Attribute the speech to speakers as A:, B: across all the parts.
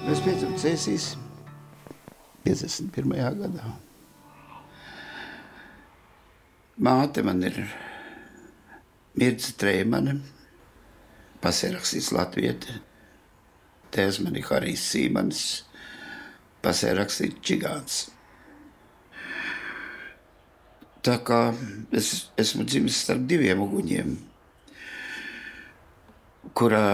A: Es piedzimu Cēsīs 51. gadā. Māte man ir Mirca Treimane, pasērakstīs latvieti. Tēvs man ir Harijs Sīmanis, pasērakstīt čigāns. Tā kā es esmu dzimis starp diviem uguņiem, kurā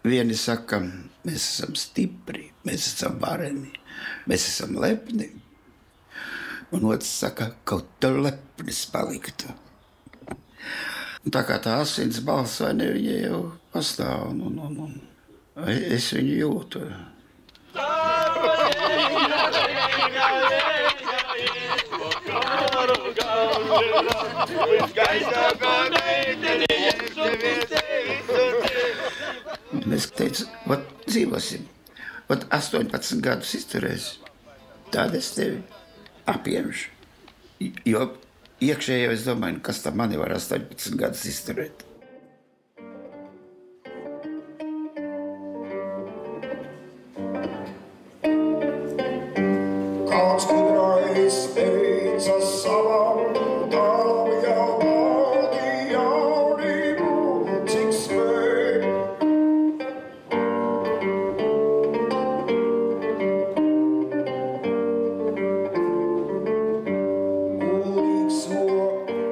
A: vieni saka, mēs esam stipri, mēs esam vareni, mēs esam lepni. Un otrs saka, kaut tev lepnis paliktu. Un tā kā tā asins balss, vai ne, viņa jau pastāv, un es viņu jūtu. Es teicu, vat dzīvosim, vat 18 gadus izturēs, tad es tevi apņemšu. Jo iekšēji jau es domāju, kas tam mani var 18 gadus izturēt.
B: Kāds gudrais teica savam dāvam jau baldi jaunību, cik spēj. Gulīgs so,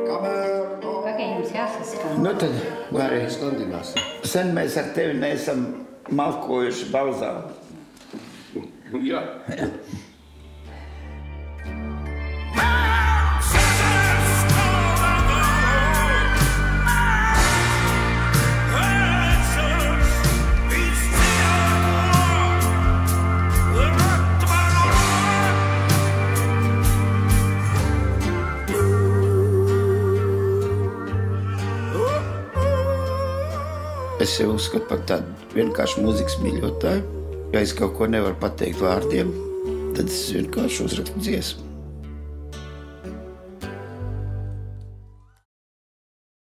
B: kamēr no...
C: Vai jums jāsaskan?
A: Nu tad, Lārī,
D: skandināsim.
A: sen mēs ar tevi neesam malkojuši balzā.
D: Jā.
A: Es sev uzskatu par tādu vienkārši mūzikas mīļotāju. Ja es kaut ko nevaru pateikt vārdiem, tad es vienkārši uzrakstu dziesmu.